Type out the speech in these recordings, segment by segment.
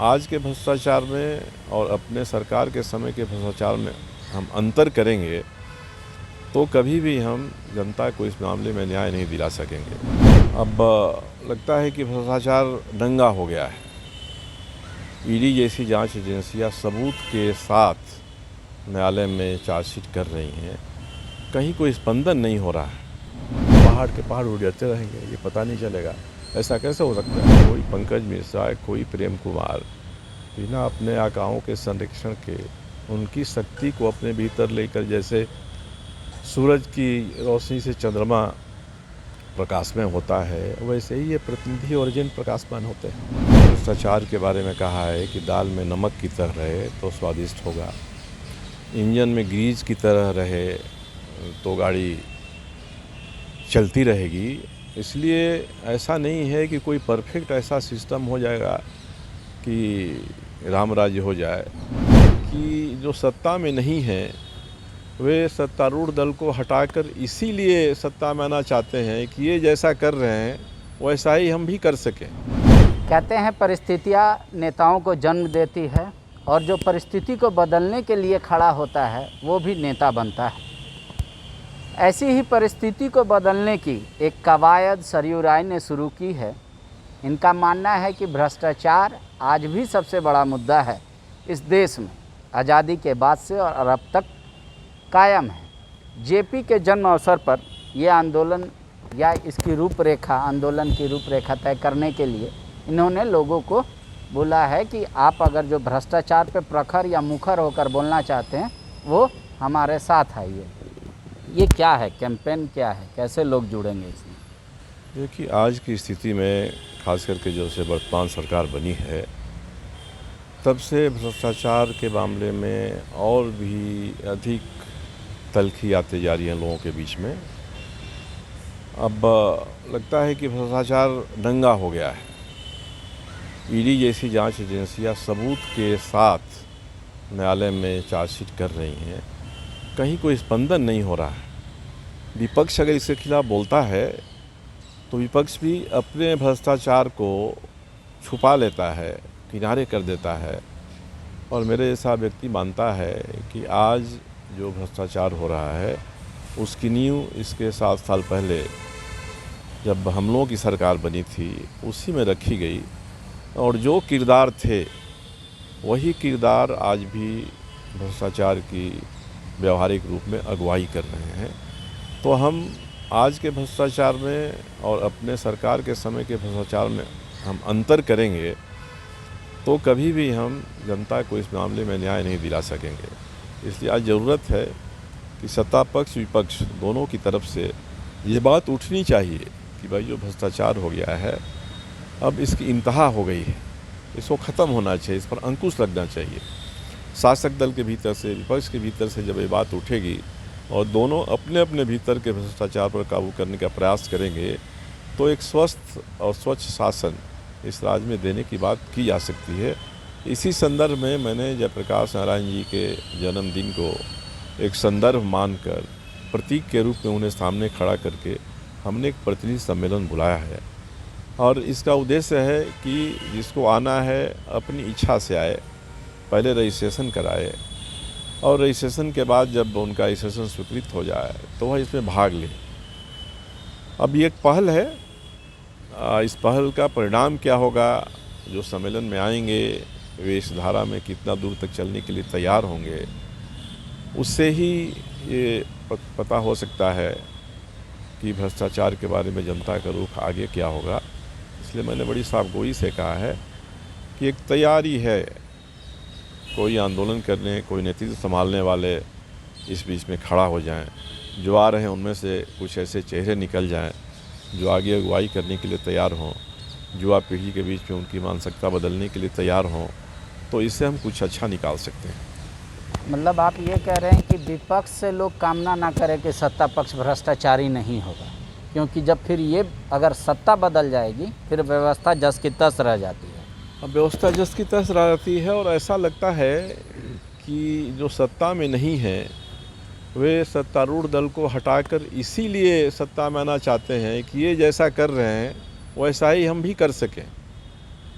आज के भ्रष्टाचार में और अपने सरकार के समय के भ्रष्टाचार में हम अंतर करेंगे तो कभी भी हम जनता को इस मामले में न्याय नहीं दिला सकेंगे। अब लगता है कि भ्रष्टाचार दंगा हो गया है। ईडी जैसी जांच एजेंसियां सबूत के साथ न्यायालय में चार्जशीट कर रही हैं, कहीं कोई स्पंदन नहीं हो रहा है। पहाड़ के पहाड़ उड़ जाते रहेंगे, ये पता नहीं चलेगा। ऐसा कैसे हो सकता है? कोई पंकज मिश्रा, कोई प्रेम कुमार बिना अपने आकाओं के संरक्षण के उनकी शक्ति को अपने भीतर लेकर, जैसे सूरज की रोशनी से चंद्रमा प्रकाशमान होता है, वैसे ही ये प्रतिनिधि और एजेंट प्रकाशमान होते हैं। भ्रष्टाचार के बारे में कहा है कि दाल में नमक की तरह रहे तो स्वादिष्ट होगा, इंजन में ग्रीस की तरह रहे तो गाड़ी चलती रहेगी। इसलिए ऐसा नहीं है कि कोई परफेक्ट ऐसा सिस्टम हो जाएगा कि राम राज्य हो जाए। कि जो सत्ता में नहीं है वे सत्तारूढ़ दल को हटाकर इसीलिए सत्ता में आना चाहते हैं कि ये जैसा कर रहे हैं वैसा ही हम भी कर सकें। कहते हैं परिस्थितियाँ नेताओं को जन्म देती है और जो परिस्थिति को बदलने के लिए खड़ा होता है वो भी नेता बनता है। ऐसी ही परिस्थिति को बदलने की एक कवायद सरयू राय ने शुरू की है। इनका मानना है कि भ्रष्टाचार आज भी सबसे बड़ा मुद्दा है इस देश में, आज़ादी के बाद से और अब तक कायम है। जेपी के जन्म अवसर पर यह आंदोलन या इसकी रूपरेखा, आंदोलन की रूपरेखा तय करने के लिए इन्होंने लोगों को बोला है कि आप अगर जो भ्रष्टाचार पे प्रखर या मुखर होकर बोलना चाहते हैं वो हमारे साथ आइए। ये क्या है, कैंपेन क्या है, कैसे लोग जुड़ेंगे इसमें? देखिए, आज की स्थिति में खास करके जो से वर्तमान सरकार बनी है तब से भ्रष्टाचार के मामले में और भी अधिक तलखी आते जा रही है लोगों के बीच में। अब लगता है कि भ्रष्टाचार दंगा हो गया है। ईडी जैसी जांच एजेंसियां सबूत के साथ न्यायालय में चार्जशीट कर रही हैं, कहीं कोई स्पंदन नहीं हो रहा है। विपक्ष अगर इसके खिलाफ बोलता है तो विपक्ष भी अपने भ्रष्टाचार को छुपा लेता है, किनारे कर देता है। और मेरे जैसा व्यक्ति मानता है कि आज जो भ्रष्टाचार हो रहा है उसकी नींव इसके 7 साल पहले जब हम लोगों की सरकार बनी थी उसी में रखी गई, और जो किरदार थे वही किरदार आज भी भ्रष्टाचार की व्यवहारिक रूप में अगुवाई कर रहे हैं। तो हम आज के भ्रष्टाचार में और अपने सरकार के समय के भ्रष्टाचार में हम अंतर करेंगे तो कभी भी हम जनता को इस मामले में न्याय नहीं दिला सकेंगे। इसलिए आज ज़रूरत है कि सत्ता पक्ष विपक्ष दोनों की तरफ से ये बात उठनी चाहिए कि भाई जो भ्रष्टाचार हो गया है अब इसकी इंतहा हो गई है, इसको ख़त्म होना चाहिए, इस पर अंकुश लगना चाहिए। शासक दल के भीतर से, विपक्ष के भीतर से जब ये बात उठेगी और दोनों अपने अपने भीतर के भ्रष्टाचार पर काबू करने का प्रयास करेंगे तो एक स्वस्थ और स्वच्छ शासन इस राज्य में देने की बात की जा सकती है। इसी संदर्भ में मैंने जयप्रकाश नारायण जी के जन्मदिन को एक संदर्भ मानकर प्रतीक के रूप में उन्हें सामने खड़ा करके हमने एक प्रतिनिधि सम्मेलन बुलाया है। और इसका उद्देश्य है कि जिसको आना है अपनी इच्छा से आए, पहले रजिस्ट्रेशन कराए और रजिस्ट्रेशन के बाद जब उनका रजिस्ट्रेशन स्वीकृत हो जाए तो वह इसमें भाग ले। अब ये एक पहल है, इस पहल का परिणाम क्या होगा, जो सम्मेलन में आएंगे वे इस धारा में कितना दूर तक चलने के लिए तैयार होंगे, उससे ही ये पता हो सकता है कि भ्रष्टाचार के बारे में जनता का रुख आगे क्या होगा। इसलिए मैंने बड़ी साफगोई से कहा है कि एक तैयारी है, कोई आंदोलन करने, कोई नेतृत्व संभालने वाले इस बीच में खड़ा हो जाएं। जो आ रहे हैं उनमें से कुछ ऐसे चेहरे निकल जाएं जो आगे अगुवाई करने के लिए तैयार हों, युवा पीढ़ी के बीच में उनकी मानसिकता बदलने के लिए तैयार हों, तो इससे हम कुछ अच्छा निकाल सकते हैं। मतलब आप ये कह रहे हैं कि विपक्ष से लोग कामना ना करें कि सत्ता पक्ष भ्रष्टाचारी नहीं होगा, क्योंकि जब फिर ये अगर सत्ता बदल जाएगी फिर व्यवस्था जस की तस रह जाती है। अब व्यवस्था जस की तस रह जाती है और ऐसा लगता है कि जो सत्ता में नहीं है वे सत्तारूढ़ दल को हटाकर इसीलिए सत्ता में आना चाहते हैं कि ये जैसा कर रहे हैं वैसा ही हम भी कर सकें।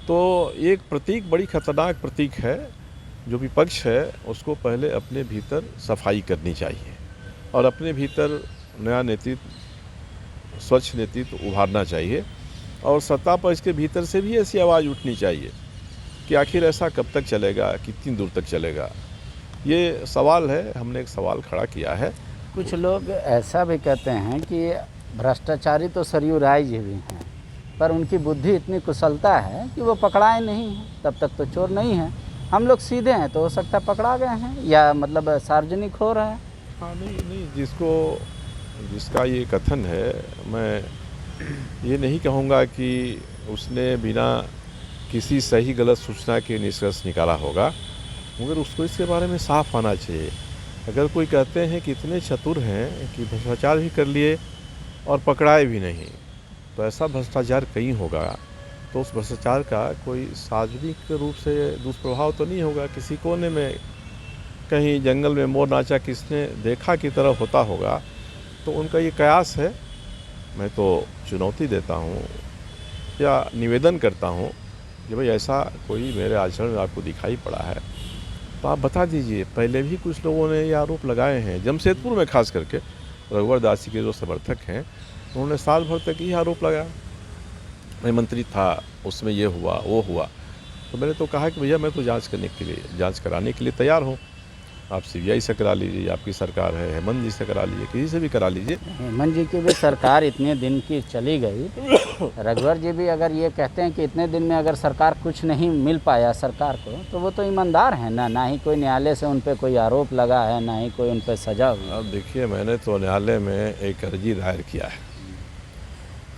तो एक प्रतीक बड़ी खतरनाक प्रतीक है। जो विपक्ष है उसको पहले अपने भीतर सफाई करनी चाहिए और अपने भीतर नया नेतृत्व, स्वच्छ नेतृत्व उभारना चाहिए और सत्ता पर इसके भीतर से भी ऐसी आवाज़ उठनी चाहिए कि आखिर ऐसा कब तक चलेगा, कितनी दूर तक चलेगा। ये सवाल है, हमने एक सवाल खड़ा किया है। कुछ लोग ऐसा भी कहते हैं कि भ्रष्टाचारी तो सरयू राय जी भी हैं, पर उनकी बुद्धि इतनी कुशलता है कि वो पकड़ाए नहीं हैं, तब तक तो चोर नहीं हैं। हम लोग सीधे हैं तो हो सकता है पकड़ा गए हैं, या मतलब सार्वजनिक हो रहा है। हाँ, नहीं, जिसका ये कथन है, मैं ये नहीं कहूँगा कि उसने बिना किसी सही गलत सूचना के निष्कर्ष निकाला होगा, मगर उसको इसके बारे में साफ आना चाहिए। अगर कोई कहते हैं कि इतने चतुर हैं कि भ्रष्टाचार भी कर लिए और पकड़ाए भी नहीं, तो ऐसा भ्रष्टाचार कहीं होगा तो उस भ्रष्टाचार का कोई सार्वजनिक रूप से दुष्प्रभाव तो नहीं होगा। किसी कोने में कहीं जंगल में मोर नाचा किसने देखा की तरह होता होगा। तो उनका ये कयास है। मैं तो चुनौती देता हूँ या निवेदन करता हूँ कि भाई ऐसा कोई मेरे आचरण में आपको दिखाई पड़ा है तो आप बता दीजिए। पहले भी कुछ लोगों ने ये आरोप लगाए हैं, जमशेदपुर में खास करके रघुवर दास जी के जो समर्थक हैं उन्होंने साल भर तक ये आरोप लगाया। मैं मंत्री था, उसमें ये हुआ वो हुआ। तो मैंने तो कहा कि भैया मैं तो जांच कराने के लिए तैयार हूँ। आप सीबीआई से करा लीजिए, आपकी सरकार है, हेमंत जी से करा लीजिए, किसी से भी करा लीजिए। हेमंत जी की भी सरकार इतने दिन की चली गई, रघुवर जी भी अगर ये कहते हैं कि इतने दिन में अगर सरकार कुछ नहीं मिल पाया सरकार को, तो वो तो ईमानदार हैं ना ही कोई न्यायालय से उन पर कोई आरोप लगा है, ना ही कोई उन पर सजा हुई। अब देखिए, मैंने तो न्यायालय में एक अर्जी दायर किया है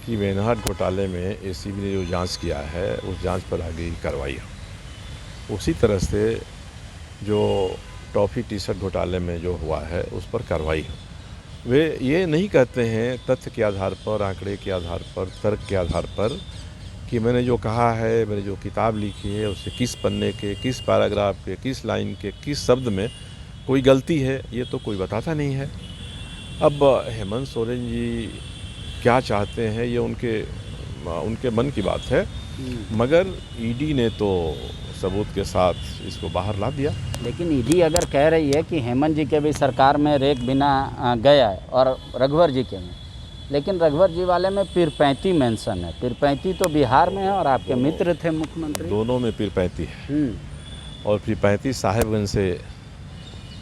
कि मेनहाट घोटाले में एसीबी ने जो जांच किया है उस जांच पर आगे की कार्रवाई हो। उसी तरह से जो टॉफ़ी टी शर्ट घोटाले में जो हुआ है उस पर कार्रवाई हो। वे ये नहीं कहते हैं तथ्य के आधार पर, आंकड़े के आधार पर, तर्क के आधार पर कि मैंने जो कहा है, मैंने जो किताब लिखी है उससे किस पन्ने के, किस पैराग्राफ के, किस लाइन के, किस शब्द में कोई गलती है, ये तो कोई बताता नहीं है। अब हेमंत सोरेन जी क्या चाहते हैं ये उनके मन की बात है, मगर ईडी ने तो सबूत के साथ इसको बाहर ला दिया। लेकिन ईडी अगर कह रही है कि हेमंत जी के भी सरकार में रेक बिना गया है और रघुवर जी के में, लेकिन रघुवर जी वाले में पीरपैंती मेंशन है। पीरपैंती तो बिहार में है और आपके मित्र थे मुख्यमंत्री। दोनों में पीरपैंती है। और पीरपैंती साहेबगंज से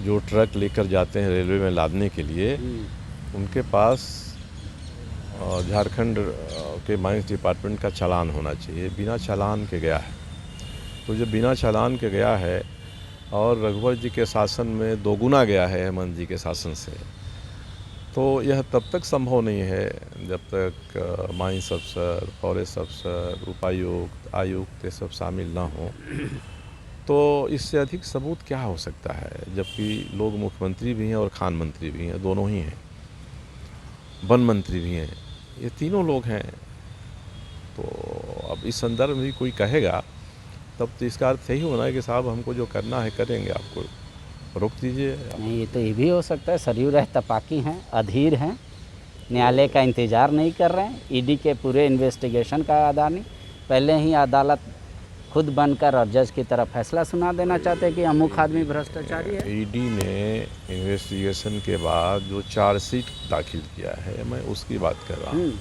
जो ट्रक लेकर जाते हैं रेलवे में लादने के लिए, उनके पास झारखंड के माइंस डिपार्टमेंट का चालान होना चाहिए। बिना चालान के गया है। तो जब बिना चालान के गया है और रघुवर जी के शासन में दोगुना गया है हेमंत जी के शासन से, तो यह तब तक संभव नहीं है जब तक माइंस अफसर, फॉरेस्ट अफसर, उपायुक्त, आयुक्त ये सब शामिल ना हो। तो इससे अधिक सबूत क्या हो सकता है, जबकि लोग मुख्यमंत्री भी हैं और खान मंत्री भी हैं, दोनों ही हैं, वन मंत्री भी हैं, ये तीनों लोग हैं। तो अब इस संदर्भ में कोई कहेगा तब तो इसका अर्थ यही होना है कि साहब हमको जो करना है करेंगे, आपको रोक दीजिए। नहीं, ये तो ये भी हो सकता है सरयू राय तपाकी हैं, अधीर हैं, न्यायालय का इंतज़ार नहीं कर रहे हैं, ईडी के पूरे इन्वेस्टिगेशन का आधार नहीं, पहले ही अदालत खुद बनकर और जज की तरफ फैसला सुना देना चाहते हैं कि अमुक आदमी भ्रष्टाचारी है। ईडी ने इन्वेस्टिगेशन के बाद जो चार्जशीट दाखिल किया है, मैं उसकी बात कर रहा हूँ।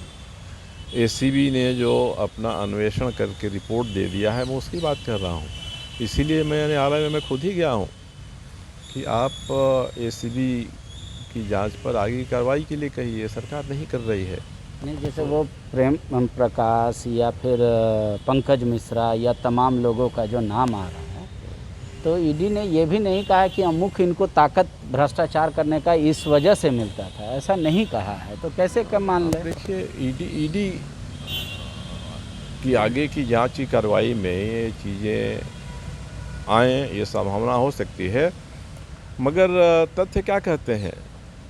एसीबी ने जो अपना अन्वेषण करके रिपोर्ट दे दिया है, मैं उसकी बात कर रहा हूँ। इसीलिए मैं न्यायालय में मैं खुद ही गया हूँ कि आप एसीबी की जांच पर आगे की कार्रवाई के लिए कहिए, सरकार नहीं कर रही है। नहीं, जैसे वो प्रेम प्रकाश या फिर पंकज मिश्रा या तमाम लोगों का जो नाम आ रहा है, तो ईडी ने ये भी नहीं कहा कि अमुक इनको ताकत भ्रष्टाचार करने का इस वजह से मिलता था, ऐसा नहीं कहा है। तो कैसे कब मान लें? देखिए, ईडी की आगे की जांच की कार्रवाई में ये चीज़ें आएँ, ये संभावना हो सकती है, मगर तथ्य क्या कहते हैं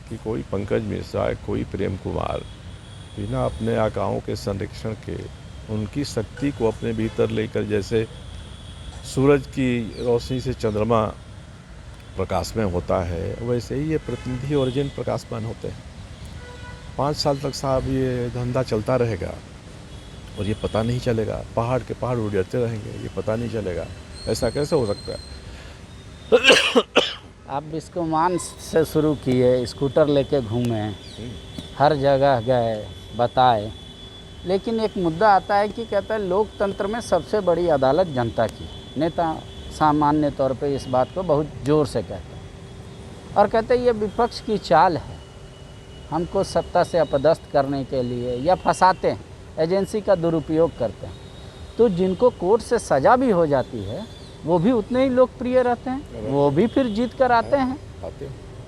कि कोई पंकज मिश्रा, कोई प्रेम कुमार बिना अपने आकाओं के संरक्षण के, उनकी शक्ति को अपने भीतर लेकर, जैसे सूरज की रोशनी से चंद्रमा प्रकाशमान होता है, वैसे ही ये प्रतिनिधि और एजेंट प्रकाशमान होते हैं। 5 साल तक साहब ये धंधा चलता रहेगा और ये पता नहीं चलेगा, पहाड़ के पहाड़ उड़ते रहेंगे, ये पता नहीं चलेगा। ऐसा कैसे हो सकता है? आप बिस्कुमान से शुरू किए, स्कूटर लेके घूमे, हर जगह गए, बताए, लेकिन एक मुद्दा आता है कि कहता है लोकतंत्र में सबसे बड़ी अदालत जनता की। नेता सामान्य तौर पे इस बात को बहुत ज़ोर से कहते हैं और कहते हैं ये विपक्ष की चाल है, हमको सत्ता से अपदस्थ करने के लिए या फंसाते हैं, एजेंसी का दुरुपयोग करते हैं। तो जिनको कोर्ट से सज़ा भी हो जाती है वो भी उतने ही लोकप्रिय रहते हैं, वो भी फिर जीत कर आते हैं।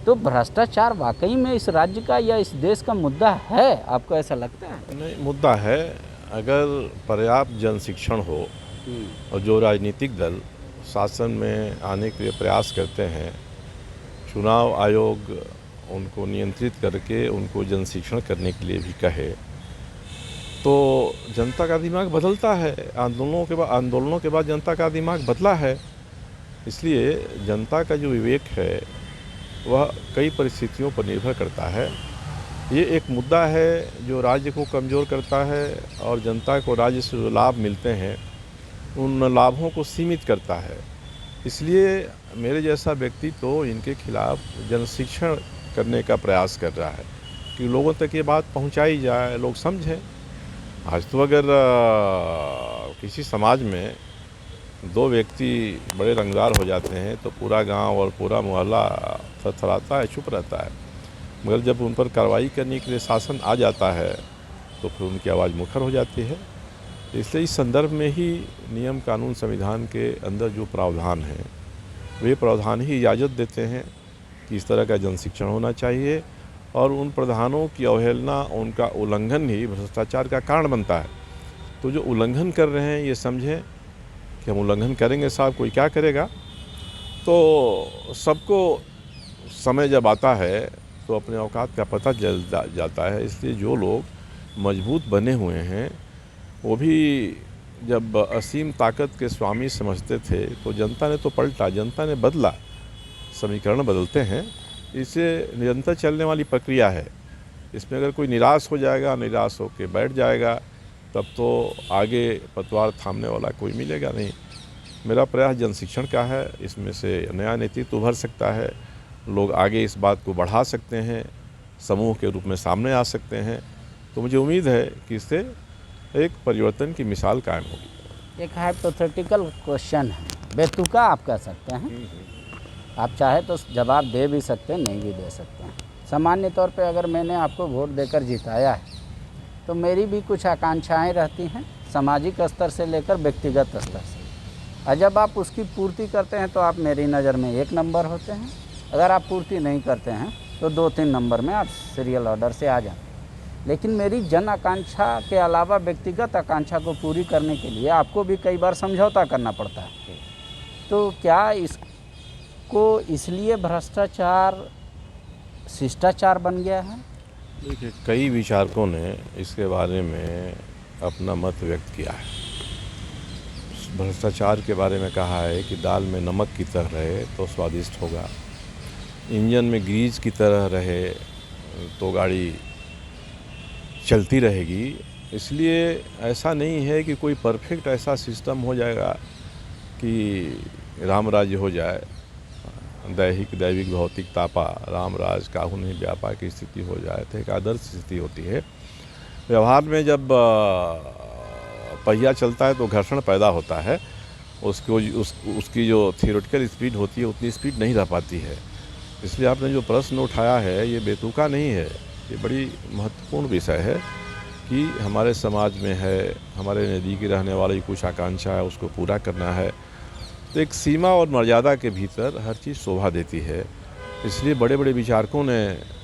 तो भ्रष्टाचार वाकई में इस राज्य का या इस देश का मुद्दा है, आपको ऐसा लगता है? नहीं, मुद्दा है। अगर पर्याप्त जन शिक्षण हो और जो राजनीतिक दल शासन में आने के लिए प्रयास करते हैं, चुनाव आयोग उनको नियंत्रित करके उनको जन शिक्षण करने के लिए भी कहे, तो जनता का दिमाग बदलता है। आंदोलनों के बाद जनता का दिमाग बदला है। इसलिए जनता का जो विवेक है वह कई परिस्थितियों पर निर्भर करता है। ये एक मुद्दा है जो राज्य को कमज़ोर करता है और जनता को राज्य से जो लाभ मिलते हैं उन लाभों को सीमित करता है। इसलिए मेरे जैसा व्यक्ति तो इनके खिलाफ जन शिक्षण करने का प्रयास कर रहा है कि लोगों तक ये बात पहुंचाई जाए, लोग समझें। आज तो अगर किसी समाज में दो व्यक्ति बड़े रंगदार हो जाते हैं तो पूरा गांव और पूरा मोहल्ला थरथराता है, चुप रहता है। मगर जब उन पर कार्रवाई करने के लिए शासन आ जाता है तो फिर उनकी आवाज़ मुखर हो जाती है। इसलिए इस संदर्भ में ही नियम कानून संविधान के अंदर जो प्रावधान हैं वे प्रावधान ही इजाज़त देते हैं कि इस तरह का जन शिक्षण होना चाहिए और उन प्रावधानों की अवहेलना, उनका उल्लंघन ही भ्रष्टाचार का कारण बनता है। तो जो उल्लंघन कर रहे हैं ये समझें कि हम उल्लंघन करेंगे साहब, कोई क्या करेगा। तो सबको समय जब आता है तो अपने औकात का पता चल जाता है। इसलिए जो लोग मजबूत बने हुए हैं वो भी जब असीम ताकत के स्वामी समझते थे तो जनता ने तो पलटा, जनता ने बदला। समीकरण बदलते हैं, इससे निरंतर चलने वाली प्रक्रिया है। इसमें अगर कोई निराश हो जाएगा, निराश होकर बैठ जाएगा, तब तो आगे पतवार थामने वाला कोई मिलेगा नहीं। मेरा प्रयास जन शिक्षण का है, इसमें से नया नेतृत्व उभर सकता है, लोग आगे इस बात को बढ़ा सकते हैं, समूह के रूप में सामने आ सकते हैं। तो मुझे उम्मीद है कि इससे एक परिवर्तन की मिसाल कायम होगी। एक हाइपोथेटिकल क्वेश्चन है, बेतुका आप कह सकते हैं, आप चाहे तो जवाब दे भी सकते हैं, नहीं भी दे सकते हैं। सामान्य तौर पे अगर मैंने आपको वोट देकर जिताया है तो मेरी भी कुछ आकांक्षाएं रहती हैं, सामाजिक स्तर से लेकर व्यक्तिगत स्तर से, और जब आप उसकी पूर्ति करते हैं तो आप मेरी नज़र में 1 नंबर होते हैं। अगर आप पूर्ति नहीं करते हैं तो 2-3 नंबर में आप सीरियल ऑर्डर से आ जाएं। लेकिन मेरी जन आकांक्षा के अलावा व्यक्तिगत आकांक्षा को पूरी करने के लिए आपको भी कई बार समझौता करना पड़ता है। तो क्या इसको इसलिए भ्रष्टाचार शिष्टाचार बन गया है? देखिए, कई विचारकों ने इसके बारे में अपना मत व्यक्त किया है। भ्रष्टाचार के बारे में कहा है कि दाल में नमक की तरह रहे तो स्वादिष्ट होगा, इंजन में ग्रीस की तरह रहे तो गाड़ी चलती रहेगी। इसलिए ऐसा नहीं है कि कोई परफेक्ट ऐसा सिस्टम हो जाएगा कि राम राज्य हो जाए, दैहिक दैविक भौतिक तापा राम राज काहू नहीं व्यापा की स्थिति हो जाए, तो एक आदर्श स्थिति होती है। व्यवहार में जब पहिया चलता है तो घर्षण पैदा होता है, उसकी जो थियोरेटिकल स्पीड होती है उतनी स्पीड नहीं रह पाती है। इसलिए आपने जो प्रश्न उठाया है ये बेतुका नहीं है, ये बड़ी महत्वपूर्ण विषय है कि हमारे समाज में है, हमारे नज़दीकी रहने वाली कुछ आकांक्षा है, उसको पूरा करना है। तो एक सीमा और मर्यादा के भीतर हर चीज़ शोभा देती है। इसलिए बड़े बड़े विचारकों ने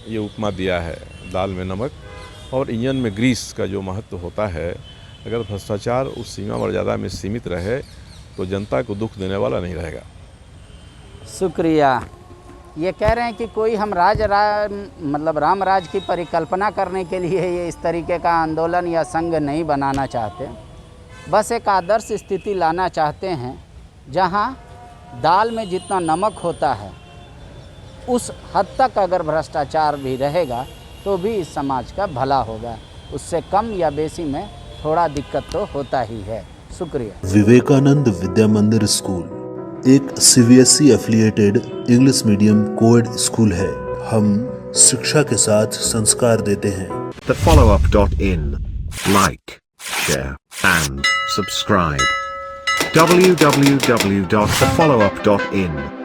ये उपमा दिया है दाल में नमक और इंजन में ग्रीस का जो महत्व होता है। अगर भ्रष्टाचार उस सीमा मर्यादा में सीमित रहे तो जनता को दुख देने वाला नहीं रहेगा। शुक्रिया। ये कह रहे हैं कि कोई हम मतलब राम राज की परिकल्पना करने के लिए ये इस तरीके का आंदोलन या संघ नहीं बनाना चाहते, बस एक आदर्श स्थिति लाना चाहते हैं जहां दाल में जितना नमक होता है उस हद तक अगर भ्रष्टाचार भी रहेगा तो भी इस समाज का भला होगा, उससे कम या बेसी में थोड़ा दिक्कत तो होता ही है। शुक्रिया। विवेकानंद विद्या मंदिर स्कूल एक CBSE affiliated English medium coed school है। हम शिक्षा के साथ संस्कार देते हैं। thefollowup.in. Like, share, and subscribe. www.thefollowup.in